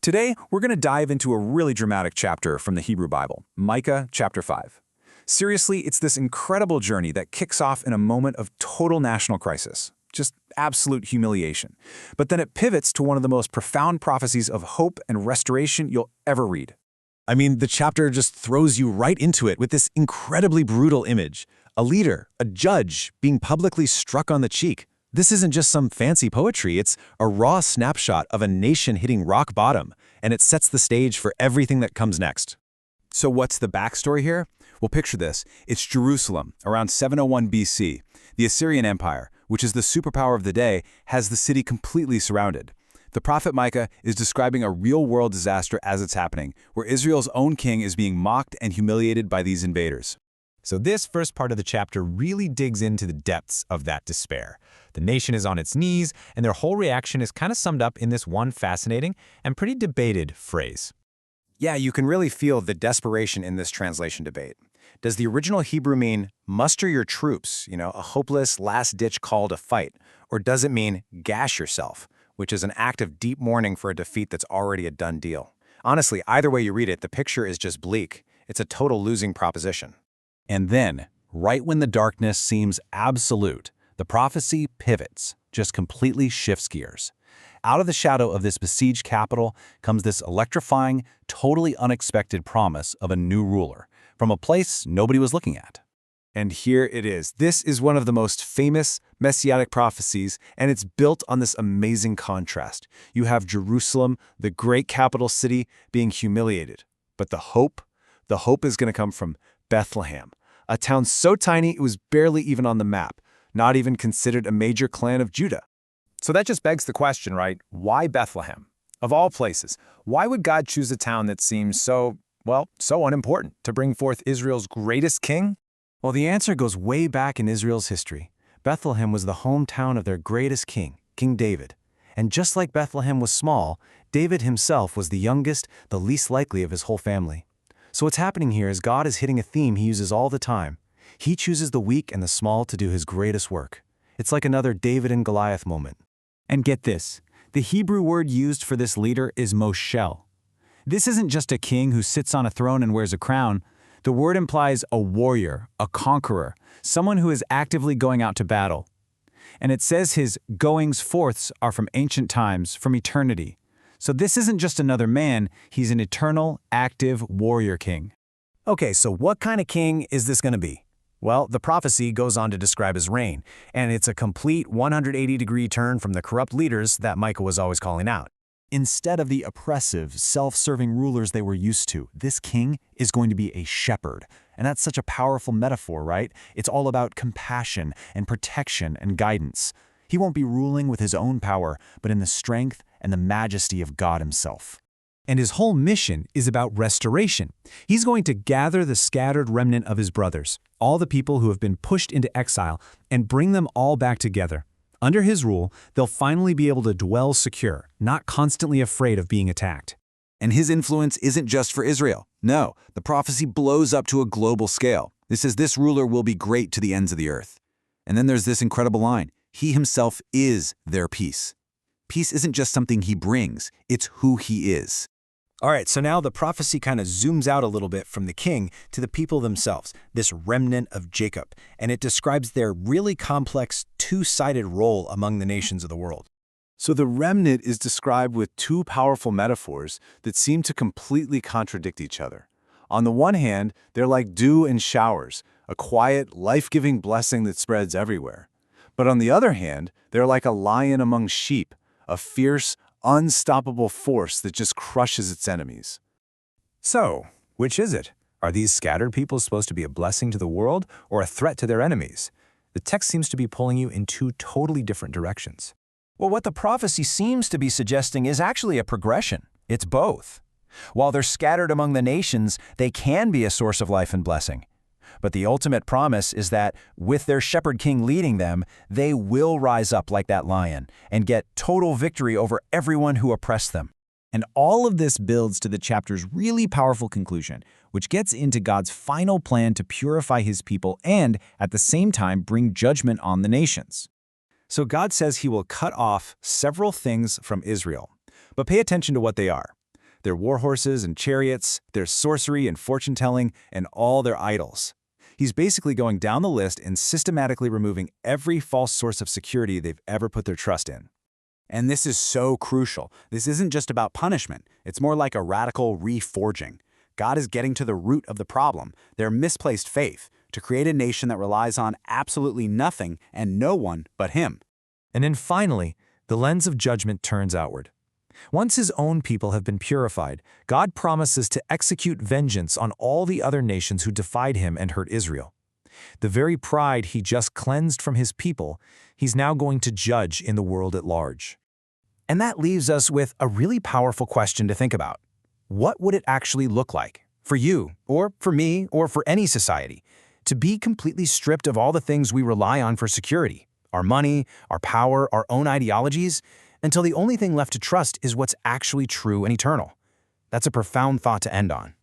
Today, we're going to dive into a really dramatic chapter from the Hebrew Bible, Micah chapter 5. Seriously, it's this incredible journey that kicks off in a moment of total national crisis, just absolute humiliation. But then it pivots to one of the most profound prophecies of hope and restoration you'll ever read. I mean, the chapter just throws you right into it with this incredibly brutal image. A leader, a judge, being publicly struck on the cheek. This isn't just some fancy poetry, it's a raw snapshot of a nation hitting rock bottom, and it sets the stage for everything that comes next. So what's the backstory here? Well, picture this. It's Jerusalem, around 701 BC. The Assyrian Empire, which is the superpower of the day, has the city completely surrounded. The prophet Micah is describing a real-world disaster as it's happening, where Israel's own king is being mocked and humiliated by these invaders. So this first part of the chapter really digs into the depths of that despair. The nation is on its knees, and their whole reaction is kind of summed up in this one fascinating and pretty debated phrase. Yeah, you can really feel the desperation in this translation debate. Does the original Hebrew mean muster your troops, a hopeless last-ditch call to fight? Or does it mean gash yourself, which is an act of deep mourning for a defeat that's already a done deal? Honestly, either way you read it, the picture is just bleak. It's a total losing proposition. And then, right when the darkness seems absolute, the prophecy pivots, just completely shifts gears. Out of the shadow of this besieged capital comes this electrifying, totally unexpected promise of a new ruler, from a place nobody was looking at. And here it is. This is one of the most famous messianic prophecies, and it's built on this amazing contrast. You have Jerusalem, the great capital city, being humiliated. But the hope is going to come from Bethlehem, a town so tiny it was barely even on the map, not even considered a major clan of Judah. So that just begs the question, right? Why Bethlehem? Of all places, why would God choose a town that seems so unimportant to bring forth Israel's greatest king? Well, the answer goes way back in Israel's history. Bethlehem was the hometown of their greatest king, King David. And just like Bethlehem was small, David himself was the youngest, the least likely of his whole family. So what's happening here is God is hitting a theme he uses all the time. He chooses the weak and the small to do his greatest work. It's like another David and Goliath moment. And get this, the Hebrew word used for this leader is Moshel. This isn't just a king who sits on a throne and wears a crown. The word implies a warrior, a conqueror, someone who is actively going out to battle. And it says his goings forths are from ancient times, from eternity. So this isn't just another man, he's an eternal, active warrior king. Okay, so what kind of king is this going to be? Well, the prophecy goes on to describe his reign, and it's a complete 180-degree turn from the corrupt leaders that Micah was always calling out. Instead of the oppressive, self-serving rulers they were used to, this king is going to be a shepherd. And that's such a powerful metaphor, right? It's all about compassion and protection and guidance. He won't be ruling with his own power, but in the strength and the majesty of God himself. And his whole mission is about restoration. He's going to gather the scattered remnant of his brothers, all the people who have been pushed into exile, and bring them all back together. Under his rule, they'll finally be able to dwell secure, not constantly afraid of being attacked. And his influence isn't just for Israel. No, the prophecy blows up to a global scale. It says this ruler will be great to the ends of the earth. And then there's this incredible line. He himself is their peace. Peace isn't just something he brings, it's who he is. All right, so now the prophecy kind of zooms out a little bit from the king to the people themselves, this remnant of Jacob, and it describes their really complex two-sided role among the nations of the world. So the remnant is described with two powerful metaphors that seem to completely contradict each other. On the one hand, they're like dew and showers, a quiet, life-giving blessing that spreads everywhere. But on the other hand, they're like a lion among sheep, a fierce, unstoppable force that just crushes its enemies. So, which is it? Are these scattered people supposed to be a blessing to the world or a threat to their enemies? The text seems to be pulling you in two totally different directions. Well, what the prophecy seems to be suggesting is actually a progression. It's both. While they're scattered among the nations, they can be a source of life and blessing. But the ultimate promise is that, with their shepherd king leading them, they will rise up like that lion and get total victory over everyone who oppressed them. And all of this builds to the chapter's really powerful conclusion, which gets into God's final plan to purify his people and, at the same time, bring judgment on the nations. So God says he will cut off several things from Israel. But pay attention to what they are. their war horses and chariots, their sorcery and fortune-telling, and all their idols. He's basically going down the list and systematically removing every false source of security they've ever put their trust in. And this is so crucial. This isn't just about punishment. It's more like a radical reforging. God is getting to the root of the problem, their misplaced faith, to create a nation that relies on absolutely nothing and no one but Him. And then finally, the lens of judgment turns outward. Once His own people have been purified, God promises to execute vengeance on all the other nations who defied Him and hurt Israel. The very pride He just cleansed from His people, He's now going to judge in the world at large. And that leaves us with a really powerful question to think about. What would it actually look like for you, or for me, or for any society, to be completely stripped of all the things we rely on for security, our money, our power, our own ideologies, until the only thing left to trust is what's actually true and eternal? That's a profound thought to end on.